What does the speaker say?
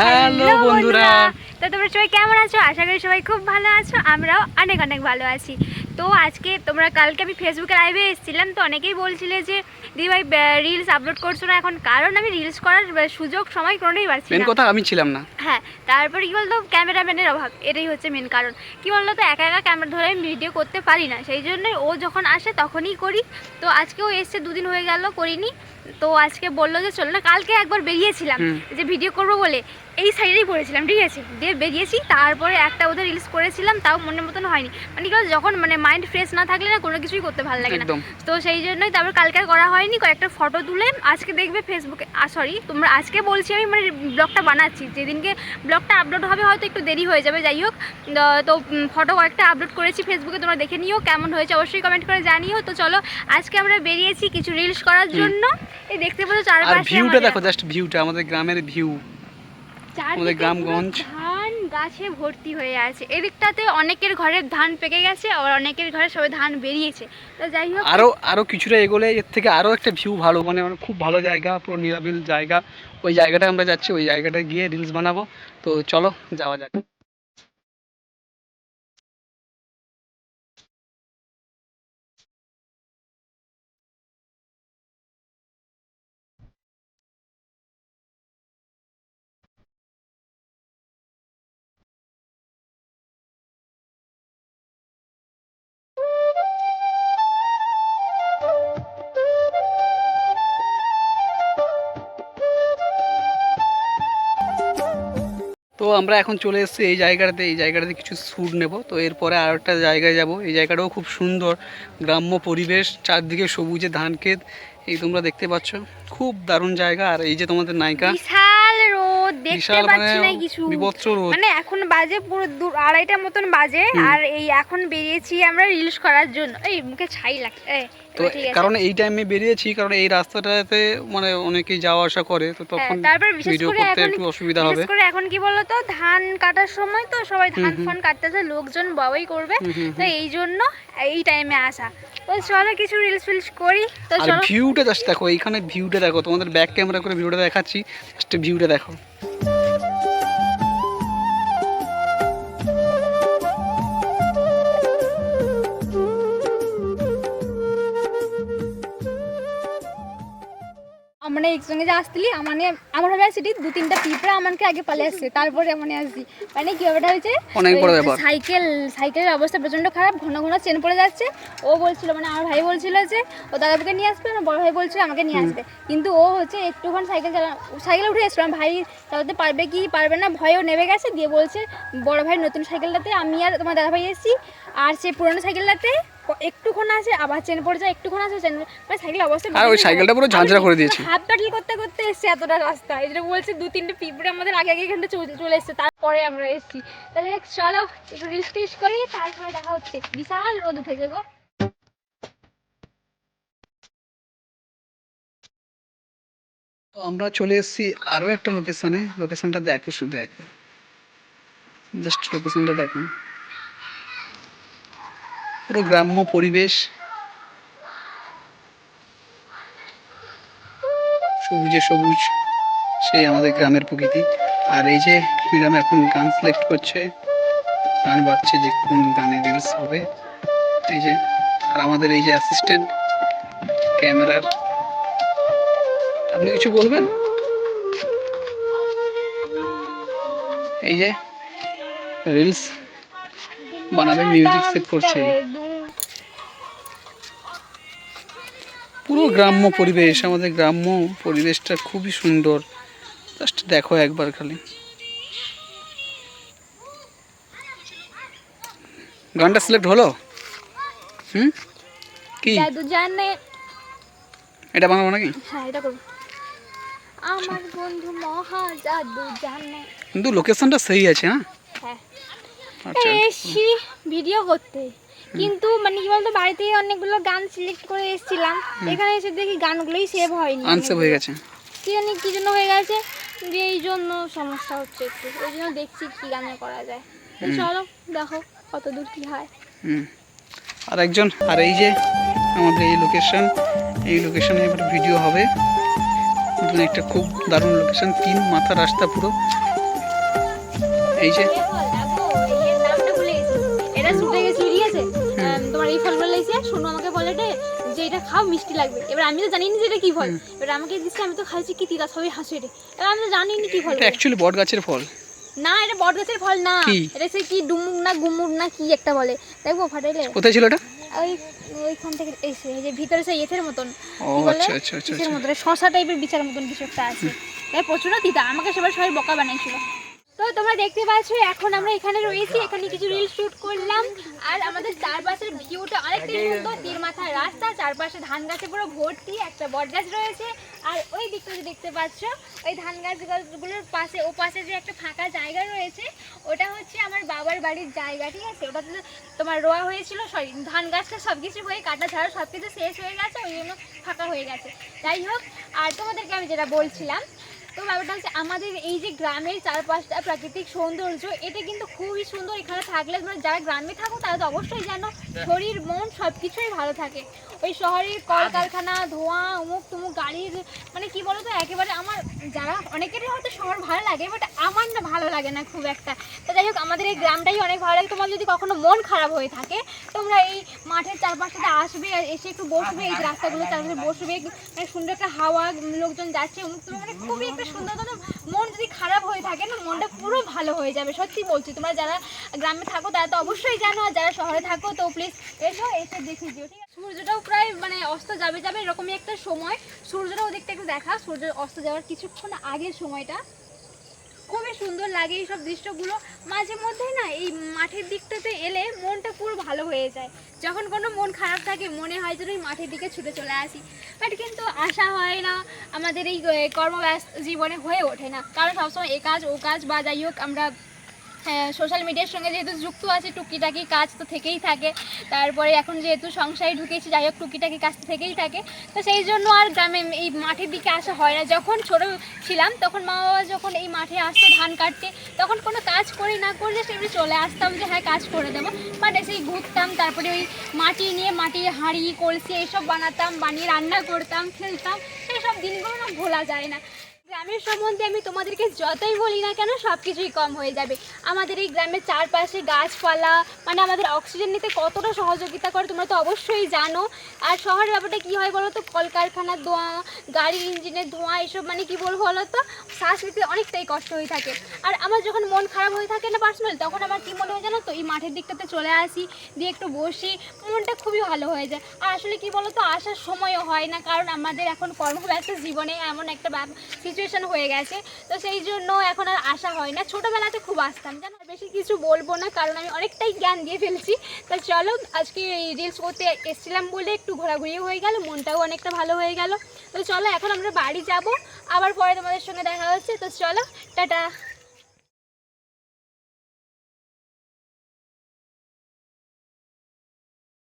Hello বন্ধুরা, তো তোমরা সবাই কেমন আছো? আশা করি সবাই খুব ভালো আছো, আমরাও অনেক অনেক ভালো আছি। তো আজকে কালকে আমি ফেসবুকে লাইভে এসেছিলাম, তো অনেকেই বলছিলে যে দিদিভাই রিলস আপলোড করছো না এখন, কারণ আমি রিলস করার সুযোগ সময় কোনোটাই পাচ্ছি না। মেন কথা আমি ছিলাম না। হ্যাঁ, তারপরে কী বলতো, ক্যামেরাম্যানের অভাব, এটাই হচ্ছে মেন কারণ। কী বলতো, তো একা একা ক্যামেরা ধরে আমি ভিডিও করতে পারি না, সেই জন্যই ও যখন আসে তখনই করি। তো আজকেও এসছে, দুদিন হয়ে গেল করিনি। তো আজকে বললো যে চলো না, কালকে একবার বেরিয়েছিলাম যে ভিডিও করবো বলে, এই সাইডেই পড়েছিলাম, ঠিক আছে, দিয়ে বেরিয়েছি। তারপরে একটা ওদের রিলস করেছিলাম, তাও মনের মতন হয়নি। মানে কি বলতো, যখন মাইন্ড ফ্রেশ না থাকলে না কোনো কিছুই করতে ভালো লাগে না। তো সেই জন্যই তারপর কালকে আর করা হয়নি। কয়েকটা ফটো তুলে আজকে দেখবে ফেসবুকে, সরি তোমরা আজকে বলছি আমি, মানে ব্লগটা বানাচ্ছি, যেদিনকে ব্লগটা আপলোড হবে হয়তো একটু দেরি হয়ে যাবে, যাই হোক। তো ফটো কয়েকটা আপলোড করেছি ফেসবুকে, তোমরা দেখে নিও, কেমন হয়েছে অবশ্যই কমেন্ট করে জানিও। তো চলো, আজকে আমরা বেরিয়েছি কিছু রিলস করার জন্য। এই দেখতে পাচ্ছ চারপাশে, ভিউটা দেখো, জাস্ট ভিউটা, আমাদের গ্রামের ভিউ, আমাদের গ্রামগঞ্জ ধান গাছে ভর্তি হয়ে আছে। এদিকটাতে অনেকের ঘরে ধান পেকে গেছে, আর অনেকের ঘরে সবাই ধান বেরিয়েছে। তো যাই হোক, আরো কিছুটা এগোলে এর থেকে আরো একটা ভিউ ভালো, মানে খুব ভালো জায়গা, পুরো নিরাবিল জায়গা। ওই জায়গাটা আমরা যাচ্ছি, ওই জায়গাটা গিয়ে রিলস বানাবো। তো চলো যাওয়া যাক। তো আমরা এখন চলে এসেছি এই জায়গাটাতে কিছু শ্যুট নেব। তো এরপরে আর একটা জায়গায় যাব। এই জায়গাটাও খুব সুন্দর, গ্রাম্য পরিবেশ, চারদিকে সবুজে ধান ক্ষেত, এই তোমরা দেখতে পাচ্ছ, খুব দারুণ জায়গা। আর এই যে তোমাদের নায়িকা, বিশাল রোদ, দেখতে পাচ্ছি না কিছু, বিভৎস রোদ, মানে এখন বাজে পুরো 2-2:30টার মতন বাজে। আর এই এখন বেরিয়েছি আমরা রিলস করার জন্য। এই মুখে ছাই লাগছে। তো কারণ এই টাইমে বেরিয়েছি, কারণ এই রাস্তাটাতে মানে অনেকেই যাওয়া আসা করে, তো তখন ভিডিও করতে একটু অসুবিধা হবে। বিশেষ করে এখন কি বলতো, ধান কাটার সময়, তো সবাই ধান ফান কাটতেছে, লোকজন বাবাই করবে, তো এই জন্য এই টাইমে আসা। তো চলো কিছু রিলস ফিলস করি। তো আর চলো, ভিউটা জাস্ট দেখো, এইখানে ভিউটা দেখো, তোমাদের ব্যাক ক্যামেরা করে ভিডিওটা দেখাচ্ছি, জাস্ট ভিউটা দেখো। মানে একসঙ্গে যে আসছিলি, আমার হবে আসছি 2-3টা পিঁপড়া আমাকে আগে পালে আসছে, তারপরে মানে আসছি। মানে কি ব্যাপারটা হয়েছে, অনেক বড় ব্যাপার। সাইকেলের অবস্থা প্রচণ্ড খারাপ, ঘন ঘন চেন পড়ে যাচ্ছে। ও বলছিল, মানে আমার ভাই বলছিল যে ও দাদাকে নিয়ে আসবে, আমার বড় ভাই বলছিল আমাকে নিয়ে আসবে, কিন্তু ও হচ্ছে একটুক্ষণ সাইকেলে উঠে এসছিল। আমার ভাই চালাতে পারবে কি পারবে না ভয়েও নেমে গেছে, দিয়ে বলছে বড় ভাই নতুন সাইকেলটাতে আমি আর তোমার দাদা ভাই এসেছি, আর সে পুরোনো সাইকেলটাতে একটুক্ষণ আছে আবার চেন পড়ে যায়, একটুক্ষণ আছে চেন, মানে সাইকেল অবস্থা, আর ওই সাইকেলটা পুরো ঝাঁঝরা করে দিয়েছে। হাত প্যাডেল করতে করতে এসছে এতটা রাস্তা। এটা বলছে 2-3টে পিঁপড়ে আমাদের আগে এখানটা চলে এসছে, তারপরে আমরা এসেছি। তাহলে চলো একটু রিলস টিলস করি, তারপরে দেখা হচ্ছে। বিশাল রোদ উঠেছে গো। তো আমরা চলে এসেছি আরো একটা লোকেশনে, লোকেশনটা দেখো, শুধু দেখো, জাস্ট লোকেশনটা দেখো, পুরো গ্রাম্য পরিবেশ, সবুজে সবুজ, সেই আমাদের গ্রামের প্রকৃতি। আর এই যে ম্যাডাম এখন গান সিলেক্ট করছে, গান বাজছে, যে কোন গানে রিলস হবে। এই যে, আর আমাদের এই যে অ্যাসিস্ট্যান্ট ক্যামেরার, আপনি কিছু বলবেন? এই যে রিলস বানাবে, মিউজিক সেট করছে। পুরো গ্রাম্য পরিবেশ, আমাদের গ্রাম্য পরিবেশটা খুবই সুন্দর, জাস্ট দেখো একবার খালি। গানটা সিলেক্ট হলো? কি জাদু জানে, এটা বানাবো নাকি? হ্যাঁ এটা করব। আমার বন্ধু মহা জাদু জানে, কিন্তু লোকেশনটা সেই আছে। হ্যাঁ আচ্ছা, এসছি ভিডিও করতে, কিন্তু মানে কি বলতো, বাড়িতে অনেকগুলো গান সিলেক্ট করে এসেছিলাম, এখানে এসে দেখি গানগুলোই সেভ হয়নি, আনসেভ হয়ে গেছে। কি জানি কি জন্য হয়ে গেছে, যে এই জন্য সমস্যা হচ্ছে একটু, ওই জন্য দেখছি কি গানে করা যায়। চলো দেখো কত দূর কি হয়। আর একজন, আর এই যে আমাদের এই লোকেশন, এই লোকেশনে এবার ভিডিও হবে। একটা খুব দারুণ লোকেশন, 3 মাথা রাস্তা পুরো, এই যে নামটা ভুলে গেছি, এটা শুটে গেছি, ঠিক আছে? তোমার এই ফলগুলো লেগেছে, শোনো আমাকে বলে যে এটা খাও মিষ্টি লাগবে। এবার আমি তো জানি না যে এটা কি ফল, এবার আমাকে দিচ্ছে, আমি তো খাইছি কি তিতা, সবাই হাসে রে। এবার আমি তো জানি না কি ফল। এটা অ্যাকচুয়ালি বট গাছের ফল না, এটা বট গাছের ফল না, এটা সে কি ডুমুক না গুমুক না কি একটা বলে, দেখবো ফাটাইলে। কোথায় ছিল এটা? ওইখান থেকে এসে এই যে ভিতরে সেই এথের মতন, ও কি বলে, আচ্ছা আচ্ছা আচ্ছা কিসের মতন, শশা টাইপের বিচার মতন কিছু একটা আছে। তাই প্রচুর তিতা, আমাকে সবাই বকা বানাইছিল। তো তোমরা দেখতে পাচ্ছ এখন আমরা এখানে রয়েছি, এখানে কিছু রিল শুট করলাম। আর আমাদের চারপাশের ভিউটা অনেকটাই সুন্দর, তীর মাথার রাস্তা, চারপাশে ধান গাছে পুরো ভর্তি, একটা বট গাছ রয়েছে। আর ওই দিকটা যে দেখতে পাচ্ছ, ওই ধান গাছগুলোর পাশে ও পাশে যে একটা ফাঁকা জায়গা রয়েছে, ওটা হচ্ছে আমার বাবার বাড়ির জায়গা, ঠিক আছে? ওটাতে তোমার রোয়া হয়েছিল, সরি ধান গাছটা সব কিছু হয়ে কাটা ছাড়া সব কিছু শেষ হয়ে গেছে, ওই জন্য ফাঁকা হয়ে গেছে। যাই হোক, আর তোমাদেরকে আমি যেটা বলছিলাম, তো ব্যাপারটা হচ্ছে আমাদের এই যে গ্রামের চারপাশটা প্রাকৃতিক সৌন্দর্য, এটা কিন্তু খুবই সুন্দর। এখানে থাকলে মানে যারা গ্রামে থাকো তারা তো অবশ্যই জানো, শরীর মন সব কিছুই ভালো থাকে। ওই শহরের কলকারখানা, ধোঁয়া, উমুক তুমুক গাড়ির, মানে কি বলো তো, একেবারে আমার যারা অনেকেরই হয়তো শহর ভালো লাগে, বাট আমার না ভালো লাগে না খুব একটা। তো যাই হোক, আমাদের এই গ্রামটাই অনেক ভালো লাগে। তোমার যদি কখনো মন খারাপ হয়ে থাকে, তোমরা এই মাঠের চারপাশটাতে আসবে, এসে একটু বসবে, এই রাস্তাগুলো চারপাশে বসবে, মানে সুন্দর একটা হাওয়া, লোকজন যাচ্ছে, উমুক তুমুক, মানে খুবই একটা সুন্দর। মন যদি খারাপ হয়ে থাকে না, মনটা পুরো ভালো হয়ে যাবে, সত্যি বলছি। তোমরা যারা গ্রামে থাকো তারা তো অবশ্যই জানো, আর যারা শহরে থাকো তো প্লিজ এসে দেখে দিও, ঠিক আছে? সূর্যটাও প্রায় মানে অস্ত যাবে এরকমই একটা সময়। সূর্যটাও দেখতে একটু দেখা, সূর্য অস্ত যাওয়ার কিছুক্ষণ আগের সময়টা খুবই সুন্দর লাগে। এই সব দৃশ্যগুলো মাঝে মধ্যেই না এই মাঠের দিকটাতে এলে মনটা পুরো ভালো হয়ে যায়। যখন কোনো মন খারাপ থাকে মনে হয় যেন এই মাঠের দিকে ছুটে চলে আসি, বাট কিন্তু আসা হয় না, আমাদের এই কর্মব্যস্ত জীবনে হয়ে ওঠে না। কারণ সবসময় এ কাজ ও কাজ, বা যাই হোক আমরা সোশ্যাল মিডিয়ার সঙ্গে যেহেতু যুক্ত আছে, টুকিটাকি কাজ তো থেকেই থাকে। তারপরে এখন যেহেতু সংসারে ঢুকেছি, যাই হোক টুকিটাকি কাজ তো থেকেই থাকে। তো সেই জন্য আর গ্রামে এই মাঠের দিকে আসা হয় না। যখন ছোটো ছিলাম তখন মা বাবা যখন এই মাঠে আসতো ধান কাটতে, তখন কোনো কাজ করি না করলে সেগুলো চলে আসতাম যে হ্যাঁ কাজ করে দেবো, বাট এসেই ঘুরতাম। তারপরে ওই মাটি নিয়ে মাটির হাঁড়ি কলসি এইসব বানাতাম, বানিয়ে রান্না করতাম, খেলতাম। সেই সব দিনগুলো না ভোলা যায় না। গ্রামের সম্বন্ধে আমি তোমাদেরকে যতই বলি না কেন, সব কিছুই কম হয়ে যাবে। আমাদের এই গ্রামের চারপাশে গাছপালা মানে আমাদের অক্সিজেন নিতে কতটা সহযোগিতা করে তোমরা তো অবশ্যই জানো। আর শহরের ব্যাপারটা কী হয় বলো তো, কলকারখানার ধোঁয়া, গাড়ির ইঞ্জিনের ধোঁয়া, এসব মানে কি বলবো বলো তো, শ্বাস নিতে অনেকটাই কষ্ট হয়ে থাকে। আর আমার যখন মন খারাপ হয়ে থাকে না পার্সোনাল, তখন আমার কী মনে হয় জানো তো, এই মাঠের দিকটাতে চলে আসি, দিয়ে একটু বসি, মনটা খুবই ভালো হয়ে যায়। আর আসলে কি বলো তো, আসার সময়ও হয় না, কারণ আমাদের এখন কর্মব্যস্ত জীবনে এমন একটা সিচুয়েশন হয়ে গেছে, তো সেই জন্য এখন আর আসা হয় না। ছোটোবেলাতে খুব আসতাম জানো। বেশি কিছু বলবো না কারণ আমি অনেকটাই জ্ঞান দিয়ে ফেলছি। তো চলো, আজকে এই রিলস করতে এসেছিলাম বলে একটু ঘোরাঘুরিও হয়ে গেল, মনটাও অনেকটা ভালো হয়ে গেল। তো চলো এখন আমরা বাড়ি যাব, আবার পরে তোমাদের সঙ্গে দেখা হচ্ছে। তো চলো, টাটা।